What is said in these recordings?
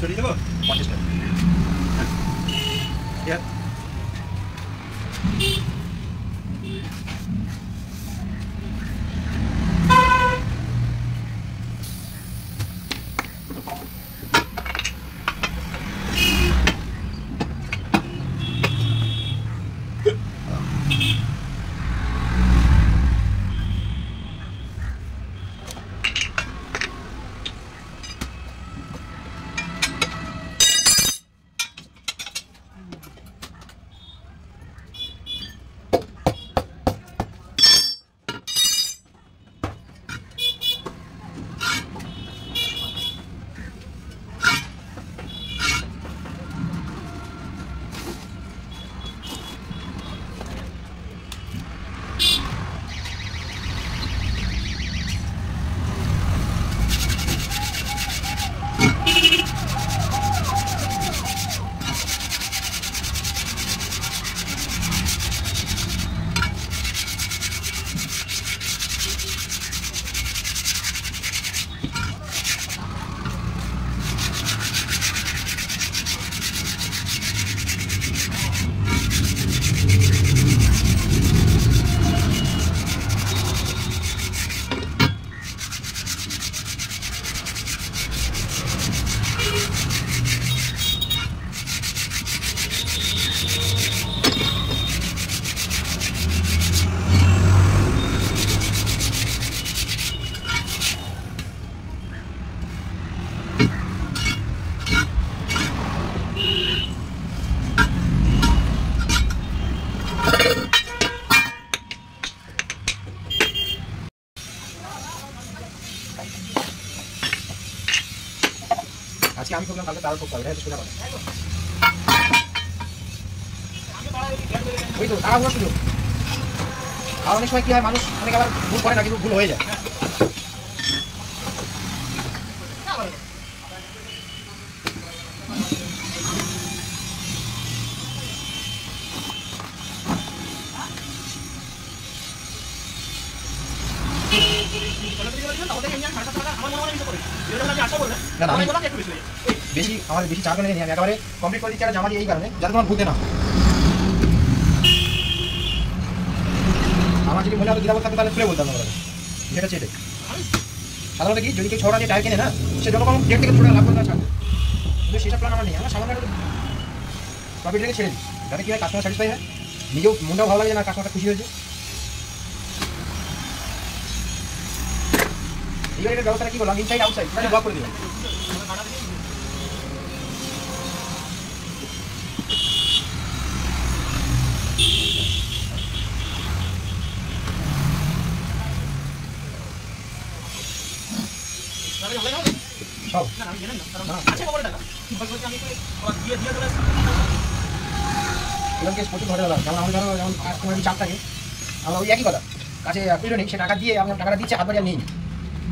চড়িয়ে দেবো 50 টাকা। আজকে আমি করলাম, কালকে তার করতে হবে, এটা সোজা কথা। ওই তো তাড়াহুড়ো সুযোগ। আর অনেক সময় কি হয়, মানুষ অনেক আবার ভুল করে না, কিন্তু ভুল হয়ে যায়। বেশি আমার বেশি চাপ নিয়ে আমি একেবারে কমপ্লিট করে দিচ্ছি আর জামা দিয়ে এই কারণে যাতে তোমার ভুলতে না। আমার যদি মনে হতো দিদাবত থাকতো তাহলে খুলে বলতাম না, যেটা চেটে সাধারণত কি যদি কেউ 6 টাকা দিয়ে টায়ার কেনে না, সে যখন কোনো 1.5 থেকে 2 টাকা লাভ করতে ছাড়বে, কিন্তু সেসব প্ল্যান আমার নেই। আমরা সামান্য প্রফিট রেখে ছেড়ে দিই, যাতে কি হয় কাস্টমার স্যাটিসফাই হয়, নিজেও মনটাও ভালো লাগে না, কাস্টমারটা খুশি হয়েছে। এইবার এটার ব্যবস্থাটা কি করলাম, ইনসাইড আউটসাইড ব্লক করে দিলাম। সব প্রচুর ঘটে দাদা, যেমন আমি ধরো যেমন কাস্টমার যদি চাপ থাকে, আমরা ওই একই কথা, কাছে খুঁজো নেই, সে টাকা দিয়ে আপনার টাকাটা দিচ্ছে, হাত বাড়িয়ে নিই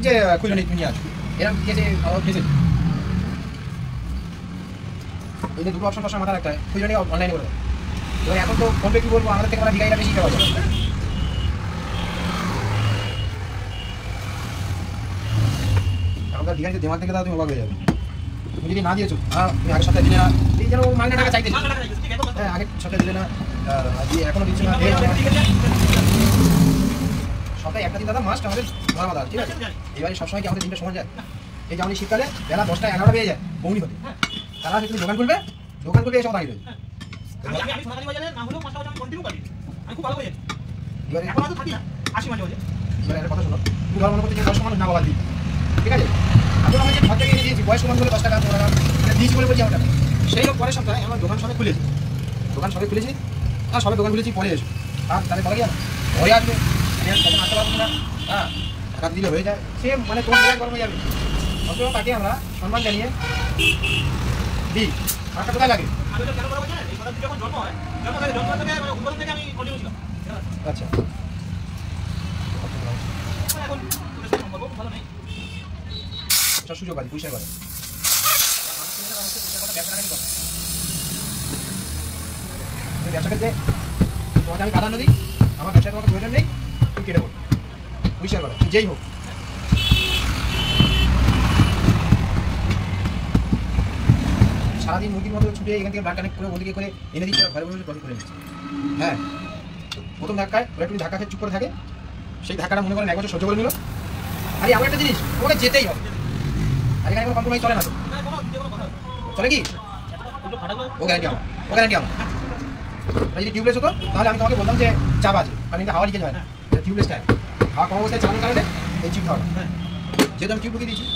যে খুঁজো নেই তুমি আছো, এরকম কেসে ফেসে। এই যে দুটো অপশন সবসময় মাথা রাখতে হয়, খুঁজো নেই অনলাইনে করে। এবার এখন তো ফোনপে কি বলবো, আমাদের থেকে আমরা দীঘাইটা বেশি দেওয়া যায়। এখনকার দীঘাইতে দেমাগ থেকে দাও, তুমি অবাক হয়ে যাবে। তুমি যদি না দিয়েছো, তুমি আগের সপ্তাহে দিলে না, এই যেন মাইনে টাকা চাইতে, হ্যাঁ আগের সপ্তাহে দিলে না, দিয়ে এখনো দিচ্ছে না। সপ্তাহে একটা দিন দাদা মাস্ট আমাদের ধরা মাথা, ঠিক আছে? এবারে সবসময় কি আমাদের দিনটা সময় যায়? এই যেমন শীতকালে বেলা 10টা 11টা বেজে যায় বৌনি হতে, তারা তুমি দোকান খুলবে এসব দাঁড়িয়ে দেবে। এবারে একটা কথা শোনো, তুমি ধর মনে করতে 10 মানুষ না বলা দিই, ঠিক আছে? এখন আমি যে ঘর থেকে এনে দিয়েছি বয়স্ক মানুষ বলে 10 টাকা 15 টাকা মানে দিয়েছি বলে বলছি আমার টাকা, সেই লোক পরের সপ্তাহে আমার দোকান সবে খুলেছি, সবে দোকান খুলেছি পরে এসো, আর তাহলে বলা গিয়ে ঘরে আসবে, তখন আসতে পারবো না, হ্যাঁ টাকা দিলে হয়ে যায়, সে মানে তোমার জায়গায় গরম হয়ে যাবে। অথবা তাকে আমরা সম্মান জানিয়ে দিই। টাকা কোথায় লাগে? আচ্ছা সুযোগ আছে পয়সা করে ব্যবসা ক্ষেত্রে তোমাকে আমি প্রাধান্য দিই, আমার ব্যবসায় তোমাকে প্রয়োজন নেই, তুমি কেটে পড়ো পরিষ্কার করো, যেই হোক। সারাদিন মুরগির মতো ছুটে এখান থেকে ব্লাড কানেক্ট করে ওদিকে করে এনে দিচ্ছে, ঘরে বসে প্রফিট করে নিচ্ছে। হ্যাঁ, প্রথম ধাক্কায় ওরা একটু ধাক্কা খেয়ে চুপ করে থাকে, সেই ধাক্কাটা মনে করেন এক বছর সহ্য করে নিল। আরে এমন একটা জিনিস ওকে যেতেই হবে, আর এখানে কোনো কম্প্রোমাইজ চলে না তো। চলে কি ও গ্যারান্টি আমার, ও গ্যারান্টি আমার। যদি টিউবলেস হতো তাহলে আমি তোমাকে বলতাম যে চাপ আছে, কারণ কিন্তু হাওয়া লিকেজ হয় না, টিউবলেস টাইপ হাওয়া কম অবস্থায় চালানোর কারণে এই চিপ খাওয়া, যেহেতু আমি টিউব ঢুকিয়ে দিয়েছি।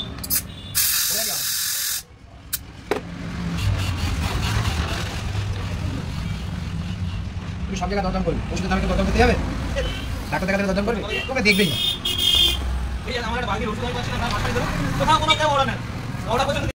তুই সব জায়গায় দরদাম করবি, ওষুধের দামে দরদাম করতে যাবে, ডাক্তার দেখাতে দরদাম করবি, তোকে দেখবেই না।